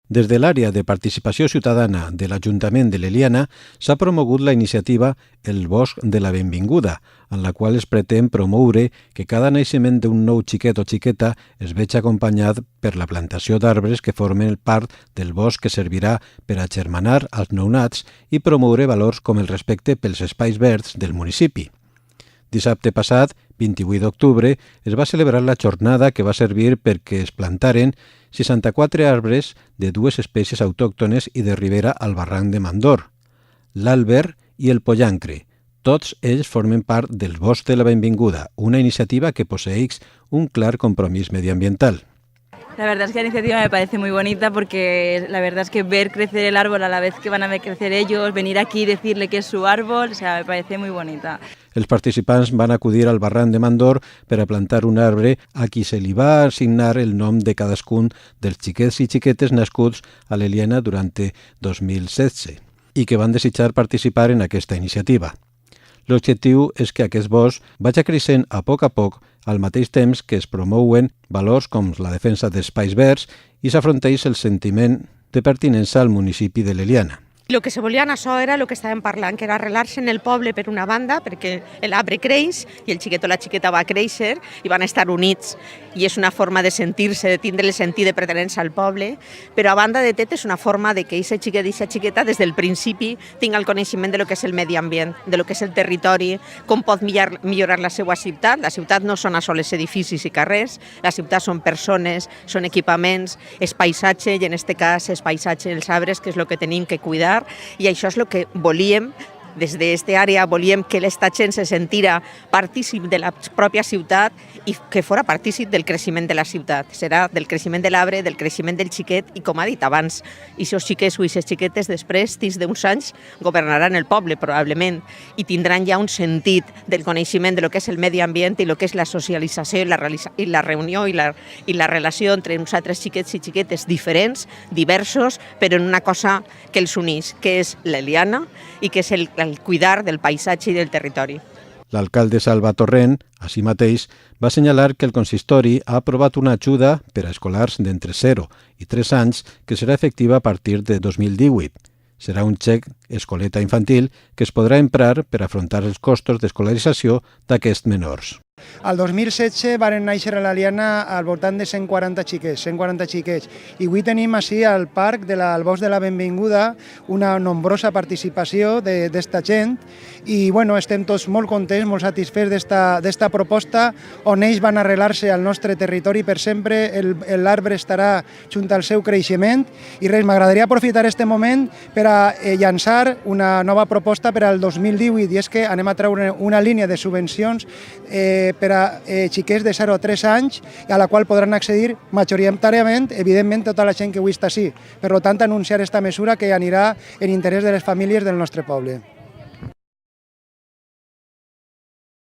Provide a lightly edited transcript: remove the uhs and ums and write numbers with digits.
Des de l'àrea de participació ciutadana de l'Ajuntament de l'Eliana s'ha promogut la iniciativa El Bosc de la Benvinguda, en la qual es pretén promoure que cada naixement d'un nou xiquet o xiqueta es vegi acompanyat per la plantació d'arbres que formen part del bosc que servirà per a germanar als nounats i promoure valors com el respecte pels espais verds del municipi. Dissabte passat, 28 d'octubre, es va celebrar la jornada que va servir perquè es plantaren 64 arbres de dues espècies autòctones i de ribera al barranc de Mandor, l'àlber i el pollancre. Tots ells formen part del Bosc de la Benvinguda, una iniciativa que posseix un clar compromís medioambiental. La verdad es que la iniciativa me parece muy bonita porque la verdad es que ver crecer el árbol a la vez que van a ver crecer ellos, venir aquí y decirle que es su árbol, o sea, me parece muy bonita. Els participants van acudir al barranc de Mandor per a plantar un arbre a qui se li va assignar el nom de cadascun dels xiquets i xiquetes nascuts a l'Eliana durant 2016 i que van desitjar participar en aquesta iniciativa. L'objectiu és que aquest bosc vagi creixent a poc al mateix temps que es promouen valors com la defensa d'espais verds i s'afronteix el sentiment de pertinença al municipi de l'Eliana. El que se volia en això era el que estàvem parlant, que era arrelar-se en el poble per una banda, perquè l'arbre creix i el xiquet o la xiqueta va créixer i van estar units i és una forma de sentir-se, de tindre el sentit de pertinença al poble, però a banda de tot és una forma de que aquest xiquet i aquesta xiqueta des del principi tinga el coneixement de lo que és el medi ambient, de lo que és el territori, com pot millorar la seva ciutat. La ciutat no són a sols edificis i carrers, la ciutat són persones, són equipaments, és paisatge i en aquest cas és paisatge dels arbres, que és el que tenim que cuidar. I això és el que volíem. Des d'esta àrea volíem que aquesta gent se sentira partícip de la pròpia ciutat i que fora partícip del creixement de la ciutat. Serà del creixement de l'arbre, del creixement del xiquet i, com ha dit abans, aquests xiquets o aquestes xiquetes després, dins d'uns anys, governaran el poble probablement i tindran ja un sentit del coneixement de lo que és el medi ambient i lo que és la socialització i la reunió i la relació entre uns altres xiquets i xiquetes diferents, diversos, però en una cosa que els unís, que és l'Eliana i que és el cuidar del paisatge i del territori. L'alcalde Salva Torrent, així mateix, va assenyalar que el consistori ha aprovat una ajuda per a escolars d'entre 0 i 3 anys que serà efectiva a partir de 2018. Serà un xec escoleta infantil que es podrà emprar per afrontar els costos d'escolarització d'aquests menors. Al 2016 varen néixer a l'Eliana al voltant de 140 xiquets. I avui tenim així al parc del Bosc de la Benvinguda una nombrosa participació d'esta gent i estem tots molt contents, molt satisfets d'esta proposta on ells van arrelar-se al nostre territori per sempre, l'arbre estarà junt al seu creixement i res, m'agradaria aprofitar aquest moment per a llançar una nova proposta per al 2018 i és que anem a treure una línia de subvencions per a xiquets de 0 a 3 anys a la qual podran accedir majoritàriament, evidentment, tota la gent que avui està així. Per tant, anunciar aquesta mesura que anirà en interès de les famílies del nostre poble.